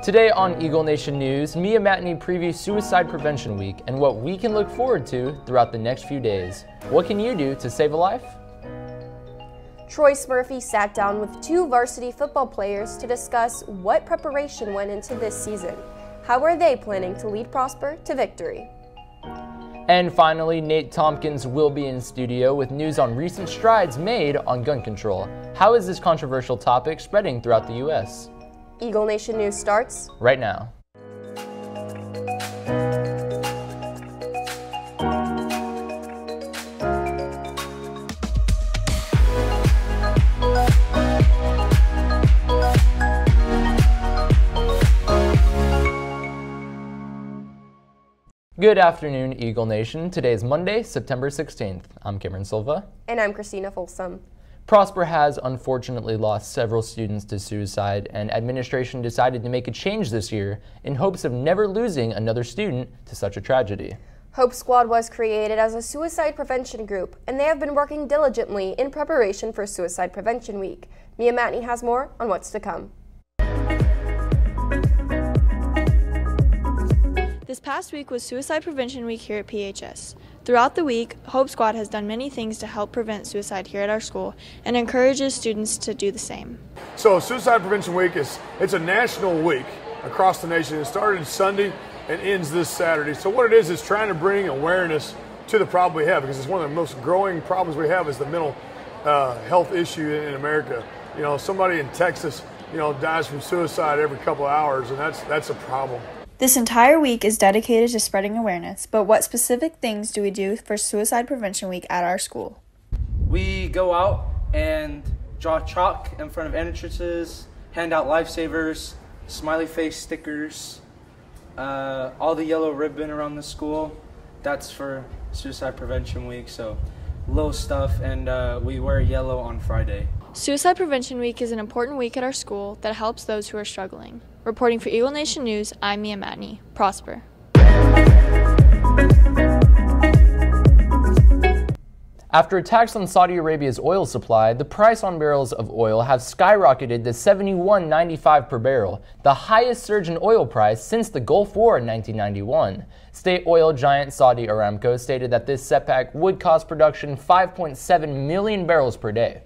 Today on Eagle Nation News, Mia Matney previews Suicide Prevention Week and what we can look forward to throughout the next few days. What can you do to save a life? Troy Smurfy sat down with two varsity football players to discuss what preparation went into this season. How are they planning to lead Prosper to victory? And finally, Nate Tompkins will be in studio with news on recent strides made on gun control. How is this controversial topic spreading throughout the U.S.? Eagle Nation News starts right now. Good afternoon, Eagle Nation. Today is Monday, September 16th. I'm Cameron Silva. And I'm Christina Folsom. Prosper has unfortunately lost several students to suicide, and administration decided to make a change this year in hopes of never losing another student to such a tragedy. Hope Squad was created as a suicide prevention group, and they have been working diligently in preparation for Suicide Prevention Week. Mia Matney has more on what's to come. This past week was Suicide Prevention Week here at PHS. Throughout the week, Hope Squad has done many things to help prevent suicide here at our school and encourages students to do the same. So Suicide Prevention Week it's a national week across the nation. It started Sunday and ends this Saturday. So what it is trying to bring awareness to the problem we have, because it's one of the most growing problems we have is the mental health issue in America. You know, somebody in Texas, dies from suicide every couple of hours, and that's a problem. This entire week is dedicated to spreading awareness, but what specific things do we do for Suicide Prevention Week at our school? We go out and draw chalk in front of entrances, hand out lifesavers, smiley face stickers, all the yellow ribbon around the school. That's for Suicide Prevention Week, so little stuff, and we wear yellow on Friday. Suicide Prevention Week is an important week at our school that helps those who are struggling. Reporting for Eagle Nation News, I'm Mia Matney. Prosper. After attacks on Saudi Arabia's oil supply, the price on barrels of oil have skyrocketed to $71.95 per barrel, the highest surge in oil price since the Gulf War in 1991. State oil giant Saudi Aramco stated that this setback would cost production 5.7 million barrels per day.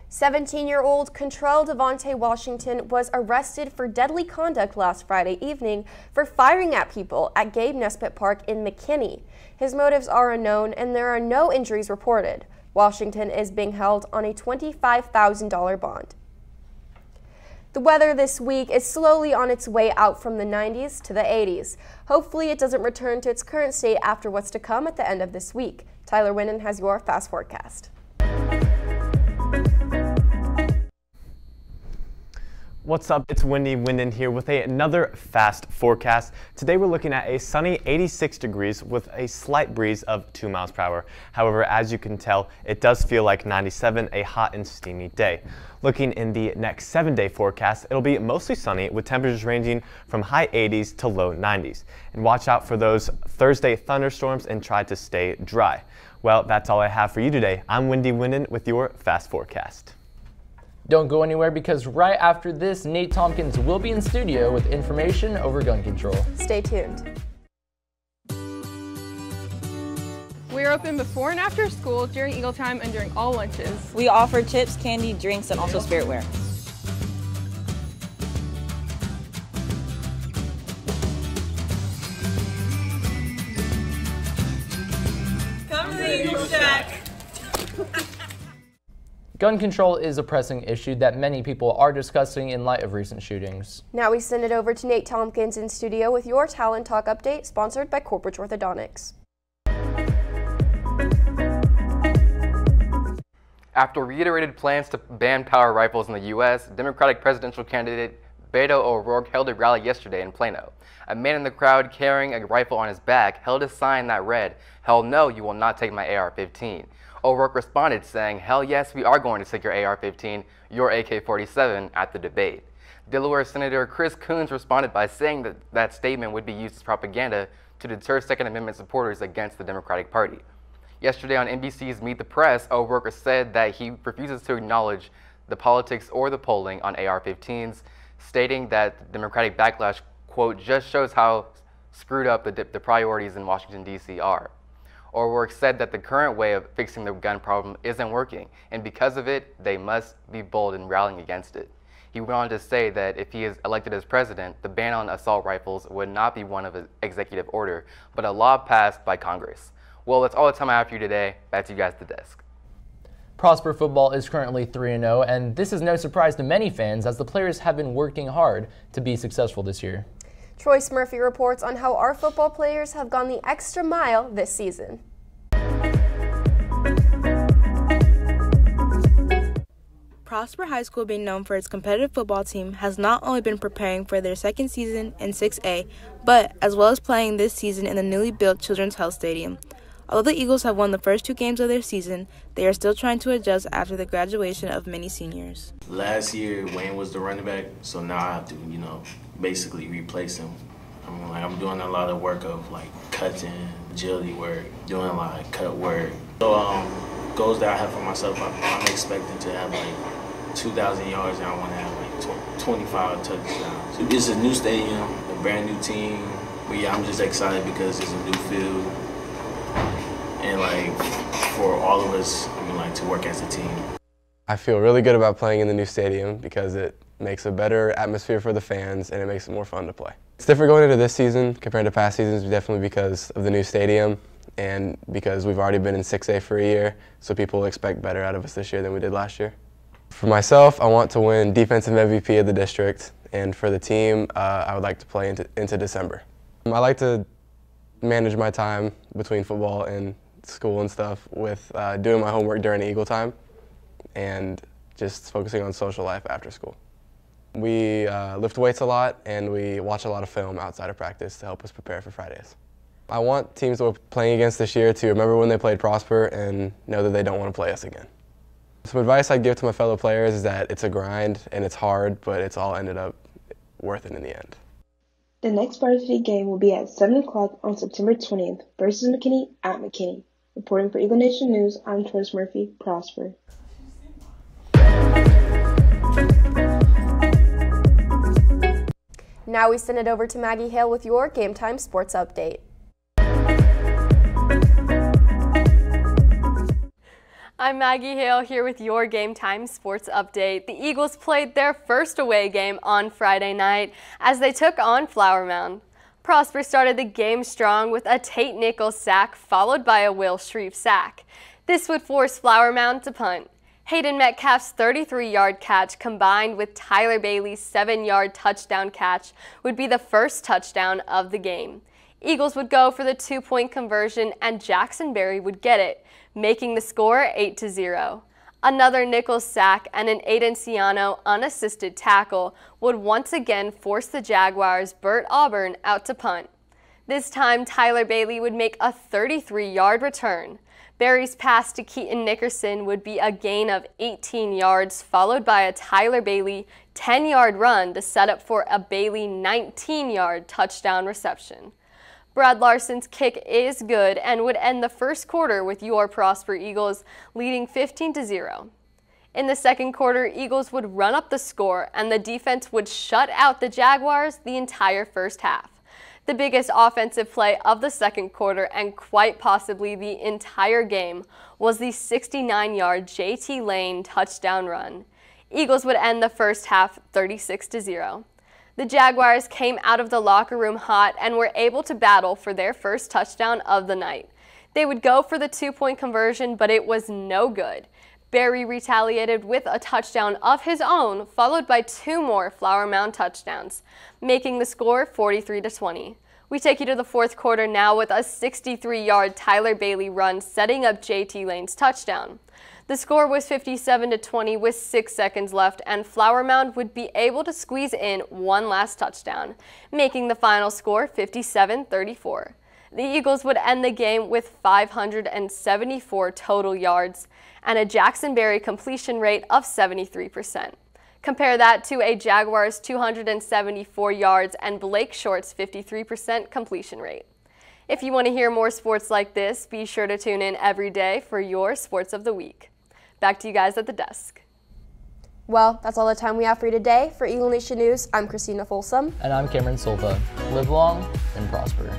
17-year-old Contrell Devontae Washington was arrested for deadly conduct last Friday evening for firing at people at Gabe Nesbitt Park in McKinney. His motives are unknown and there are no injuries reported. Washington is being held on a $25,000 bond. The weather this week is slowly on its way out from the 90s to the 80s. Hopefully it doesn't return to its current state after what's to come at the end of this week. Tyler Winnan has your fast forecast. What's up? It's Wendy Winden here with another fast forecast. Today we're looking at a sunny 86 degrees with a slight breeze of 2 miles per hour. However, as you can tell, it does feel like 97, a hot and steamy day. Looking in the next 7-day forecast, it'll be mostly sunny with temperatures ranging from high 80s to low 90s. And watch out for those Thursday thunderstorms and try to stay dry. Well, that's all I have for you today. I'm Wendy Winden with your fast forecast. Don't go anywhere because right after this, Nate Tompkins will be in studio with information over gun control. Stay tuned. We are open before and after school, during Eagle Time, and during all lunches. We offer chips, candy, drinks, and also spiritware. Come to the Eagle Shack. Gun control is a pressing issue that many people are discussing in light of recent shootings. Now we send it over to Nate Tompkins in studio with your Talent Talk update, sponsored by Corporate Orthodontics. After reiterated plans to ban power rifles in the U.S., Democratic presidential candidate Beto O'Rourke held a rally yesterday in Plano. A man in the crowd carrying a rifle on his back held a sign that read, "Hell no, you will not take my AR-15. O'Rourke responded saying, "Hell yes, we are going to take your AR-15, your AK-47 at the debate." Delaware Senator Chris Coons responded by saying that that statement would be used as propaganda to deter Second Amendment supporters against the Democratic Party. Yesterday on NBC's Meet the Press, O'Rourke said that he refuses to acknowledge the politics or the polling on AR-15s, stating that the Democratic backlash, quote, just shows how screwed up the priorities in Washington, D.C. are. O'Rourke said that the current way of fixing the gun problem isn't working, and because of it, they must be bold in rallying against it. He went on to say that if he is elected as president, the ban on assault rifles would not be one of an executive order, but a law passed by Congress. Well, that's all the time I have for you today. Back to you guys at the desk. Prosper football is currently 3-0, and this is no surprise to many fans as the players have been working hard to be successful this year. Troy Murphy reports on how our football players have gone the extra mile this season. Prosper High School, being known for its competitive football team, has not only been preparing for their second season in 6A, but as well as playing this season in the newly built Children's Health Stadium. Although the Eagles have won the first 2 games of their season, they are still trying to adjust after the graduation of many seniors. Last year, Wayne was the running back, so now I have to, basically replace him. I'm doing a lot of work of cutting, agility work, doing a lot of cut work. So goals that I have for myself, I'm expecting to have 2,000 yards, and I want to have 25 touchdowns. It's a new stadium, a brand new team. But yeah, I'm just excited because it's a new field. And for all of us, to work as a team. I feel really good about playing in the new stadium because it makes a better atmosphere for the fans and it makes it more fun to play. It's different going into this season compared to past seasons, definitely because of the new stadium and because we've already been in 6A for a year, so people expect better out of us this year than we did last year. For myself, I want to win Defensive MVP of the district, and for the team, I would like to play into December. I like to manage my time between football and school and stuff with doing my homework during Eagle time and just focusing on social life after school. We lift weights a lot and we watch a lot of film outside of practice to help us prepare for Fridays. I want teams that we're playing against this year to remember when they played Prosper and know that they don't want to play us again. Some advice I'd give to my fellow players is that it's a grind and it's hard, but it's all ended up worth it in the end. The next varsity game will be at 7 o'clock on September 20th versus McKinney at McKinney. Reporting for Eagle Nation News, I'm Troy Murphy, Prosper. Now we send it over to Maggie Hale with your Game Time Sports Update. I'm Maggie Hale here with your Game Time Sports Update. The Eagles played their first away game on Friday night as they took on Flower Mound. Prosper started the game strong with a Tate Nichols sack followed by a Will Shreve sack. This would force Flower Mound to punt. Hayden Metcalf's 33-yard catch combined with Tyler Bailey's 7-yard touchdown catch would be the first touchdown of the game. Eagles would go for the 2-point conversion and Jackson Berry would get it, making the score 8-0. Another Nichols sack and an Aiden Ciano unassisted tackle would once again force the Jaguars' Bert Auburn out to punt. This time, Tyler Bailey would make a 33-yard return. Berry's pass to Keaton Nickerson would be a gain of 18 yards, followed by a Tyler Bailey 10-yard run to set up for a Bailey 19-yard touchdown reception. Brad Larson's kick is good and would end the first quarter with your Prosper Eagles leading 15-0. In the second quarter, Eagles would run up the score and the defense would shut out the Jaguars the entire first half. The biggest offensive play of the second quarter and quite possibly the entire game was the 69-yard JT Lane touchdown run. Eagles would end the first half 36-0. The Jaguars came out of the locker room hot and were able to battle for their first touchdown of the night. They would go for the 2-point conversion, but it was no good. Berry retaliated with a touchdown of his own, followed by 2 more Flower Mound touchdowns, making the score 43-20. We take you to the fourth quarter now with a 63-yard Tyler Bailey run setting up JT Lane's touchdown. The score was 57-20 with 6 seconds left, and Flower Mound would be able to squeeze in one last touchdown, making the final score 57-34. The Eagles would end the game with 574 total yards and a Jackson Berry completion rate of 73%. Compare that to a Jaguars 274 yards and Blake Short's 53% completion rate. If you want to hear more sports like this, be sure to tune in every day for your Sports of the Week. Back to you guys at the desk. Well, that's all the time we have for you today. For Eagle Nation News, I'm Christina Folsom. And I'm Cameron Silva. Live long and prosper.